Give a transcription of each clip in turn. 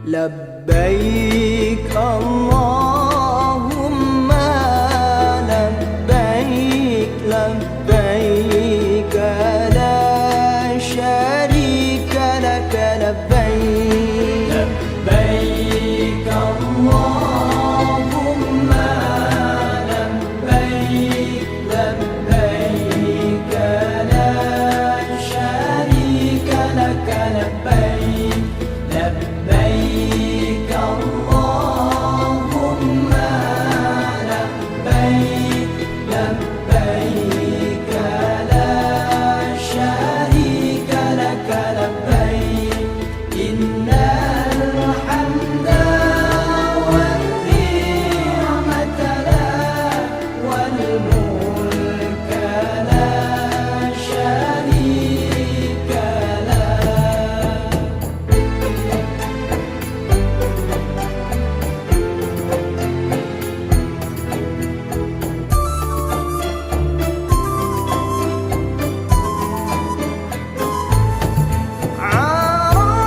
لبيك اللهم لبيك لبيك لا شريك لك لبيك لبيك اللهم لبيك لبيك لا شريك لك لبيك لبيك اللهم لبيك لبيك لا شريك لك لبيك إن الحمد والنعمة لك والملك لا شريك لك.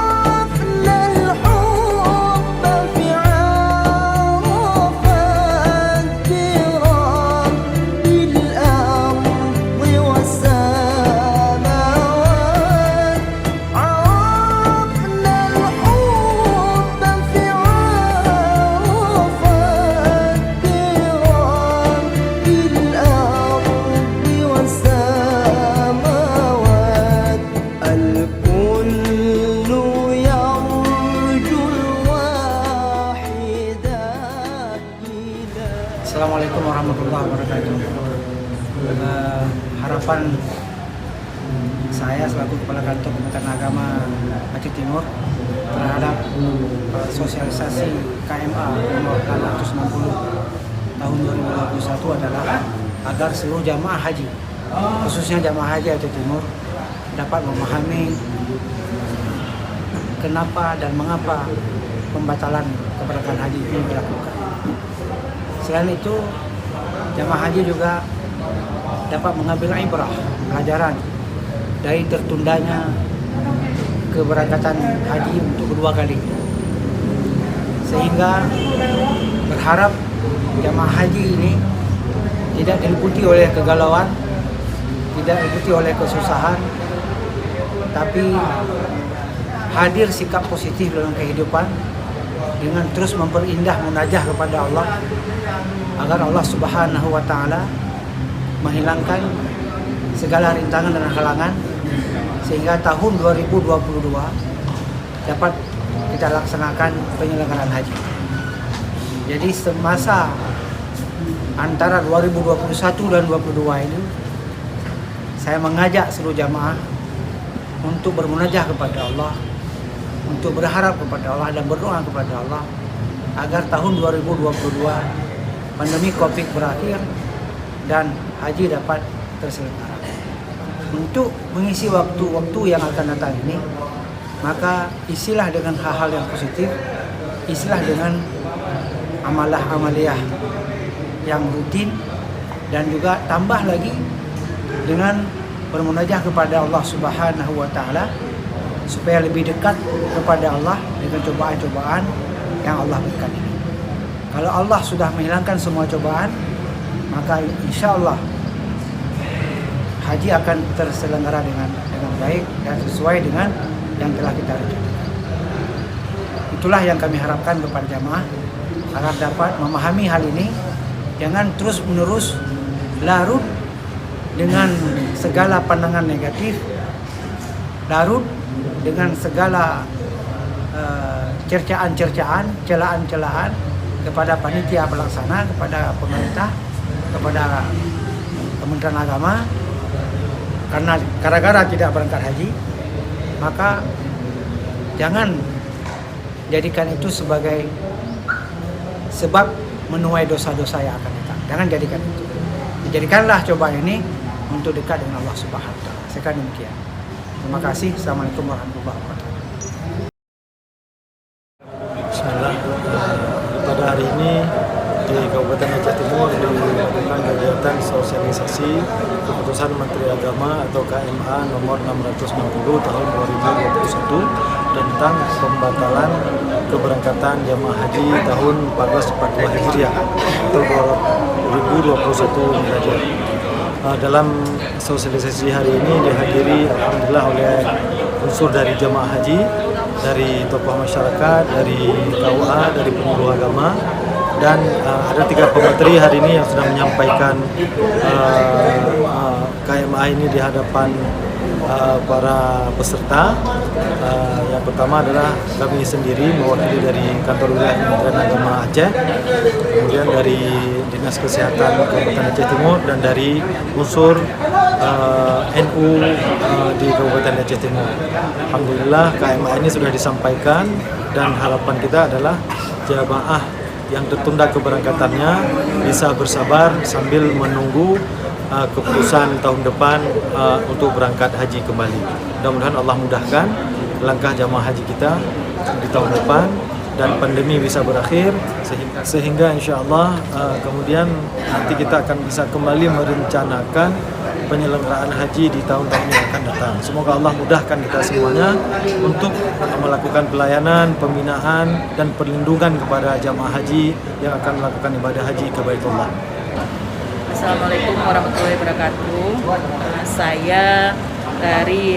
عرفنا الحب في عرفات رب الأرض والسماوات. عرفنا الحب في عرفات رب الأرض والسماوات. الكل يرجو الواحدة إذا. Assalamualaikum warahmatullahi wabarakatuh. Harapan saya selaku Kepala Kantor Kementerian Agama Aceh Timur terhadap sosialisasi KMA nomor 660 tahun 2021 adalah agar seluruh jamaah haji, khususnya jamaah haji Aceh Timur, dapat memahami kenapa dan mengapa pembatalan keberangkatan haji ini dilakukan. Selain itu, jamaah haji juga dapat mengambil ibrah, pelajaran dari tertundanya keberangkatan haji untuk kedua kali. Sehingga berharap jamaah haji ini tidak diliputi oleh kegalauan, tidak diliputi oleh kesusahan, tapi hadir sikap positif dalam kehidupan dengan terus memperindah munajah kepada Allah agar Allah Subhanahu wa taala menghilangkan segala rintangan dan halangan sehingga tahun 2022 dapat kita laksanakan penyelenggaraan haji. Jadi semasa antara 2021 dan 2022 ini saya mengajak seluruh jamaah untuk bermunajah kepada Allah, untuk berharap kepada Allah dan berdoa kepada Allah agar tahun 2022 pandemi Covid berakhir dan haji dapat terselenggara. Untuk mengisi waktu-waktu yang akan datang ini, maka isilah dengan hal-hal yang positif, isilah dengan amalah-amaliyah yang rutin, dan juga tambah lagi dengan bermunajah kepada Allah Subhanahu wa taala supaya lebih dekat kepada Allah dengan cobaan-cobaan yang Allah berikan ini. Kalau Allah sudah menghilangkan semua cobaan, maka insya Allah haji akan terselenggara dengan baik dan sesuai dengan yang telah kita rencanakan. Itulah yang kami harapkan kepada jamaah agar dapat memahami hal ini, jangan terus-menerus larut dengan segala pandangan negatif, larut dengan segala cercaan-cercaan, celaan-celaan kepada panitia pelaksana, kepada pemerintah, kepada Kementerian Agama, karena gara-gara tidak berangkat haji, maka jangan jadikan itu sebagai sebab menuai dosa-dosa yang akan datang. Jangan jadikan itu. Jadikanlah cobaan ini untuk dekat dengan Allah Subhanahu wa taala. Sekian demikian. Terima kasih. Assalamualaikum warahmatullahi wabarakatuh. Bismillah. Pada hari ini di Kabupaten Aceh Timur dilakukan kegiatan sosialisasi keputusan Menteri Agama atau KMA nomor 660 tahun 2021 tentang pembatalan keberangkatan jamaah haji tahun 1442 Hijriah atau 2021 Miladiah. Dalam sosialisasi hari ini dihadiri alhamdulillah oleh unsur dari jamaah haji, dari tokoh masyarakat, dari KUA, dari penyuluh agama, dan ada 3 pemateri hari ini yang sudah menyampaikan KMA ini di hadapan para peserta. Yang pertama adalah kami sendiri mewakili dari kantor wilayah Kementerian Agama Aceh, kemudian dari Dinas Kesehatan Kabupaten Aceh Timur, dan dari unsur NU di Kabupaten Aceh Timur. Alhamdulillah KMA ini sudah disampaikan, dan harapan kita adalah jamaah yang tertunda keberangkatannya bisa bersabar sambil menunggu keputusan tahun depan untuk berangkat haji kembali. Mudah-mudahan Allah mudahkan langkah jamaah haji kita di tahun depan dan pandemi bisa berakhir sehingga insya Allah kemudian nanti kita akan bisa kembali merencanakan penyelenggaraan haji di tahun-tahun yang akan datang. Semoga Allah mudahkan kita semuanya untuk melakukan pelayanan, pembinaan, dan perlindungan kepada jamaah haji yang akan melakukan ibadah haji ke Baitullah. Assalamualaikum warahmatullahi wabarakatuh. Saya dari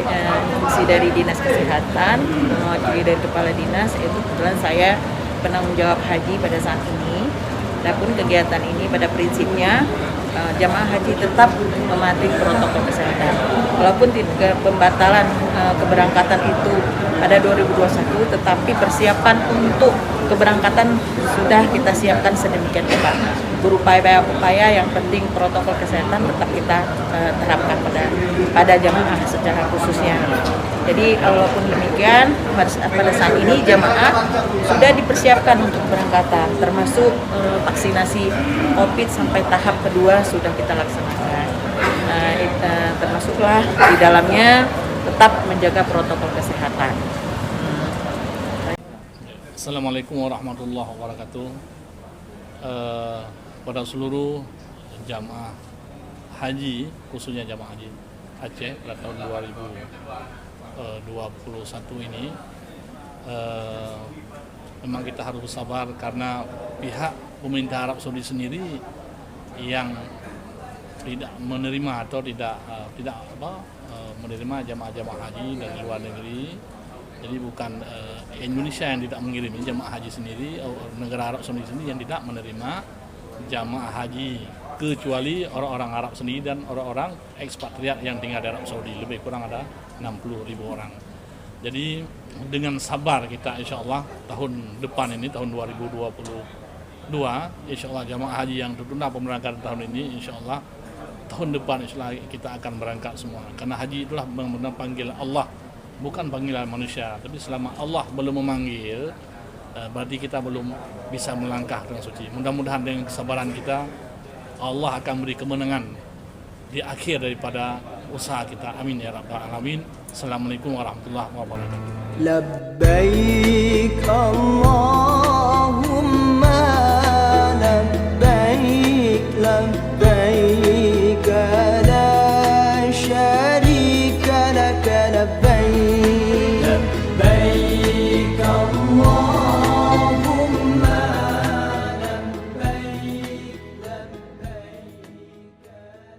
dari Dinas Kesehatan, mewakili dari Kepala Dinas, yaitu kebetulan saya penanggung jawab haji pada saat ini. Adapun kegiatan ini pada prinsipnya jamaah haji tetap mematuhi protokol kesehatan. Walaupun pembatalan keberangkatan itu pada 2021, tetapi persiapan untuk keberangkatan sudah kita siapkan sedemikian rupa. Berupaya-upaya yang penting protokol kesehatan tetap kita terapkan pada jamaah secara khususnya. Jadi walaupun demikian pada saat ini jamaah sudah dipersiapkan untuk keberangkatan, termasuk vaksinasi COVID sampai tahap kedua sudah kita laksanakan. Termasuklah di dalamnya tetap menjaga protokol kesehatan. Assalamualaikum warahmatullahi wabarakatuh. Pada seluruh jamaah haji, khususnya jamaah haji Aceh pada tahun 2021 ini, memang kita harus bersabar karena pihak pemerintah Arab Saudi sendiri yang tidak menerima atau tidak menerima jamaah haji dari luar negeri. Jadi bukan Indonesia yang tidak mengirim jamaah haji sendiri, negara Arab Saudi sendiri yang tidak menerima jamaah haji, kecuali orang-orang Arab sendiri dan orang-orang ekspatriat yang tinggal di Arab Saudi, lebih kurang ada 60.000 orang. Jadi dengan sabar kita insya Allah tahun depan ini, tahun 2022, insya Allah jamaah haji yang tertunda pemberangkatan tahun ini, insya Allah tahun depan insya Allah kita akan berangkat semua. Karena haji itulah benar-benar panggilan Allah, bukan panggilan manusia. Tapi selama Allah belum memanggil, berarti kita belum bisa melangkah dengan suci. Mudah-mudahan dengan kesabaran kita, Allah akan beri kemenangan di akhir daripada usaha kita. Amin ya rabbal alamin. Assalamualaikum warahmatullahi wabarakatuh. لبيك الله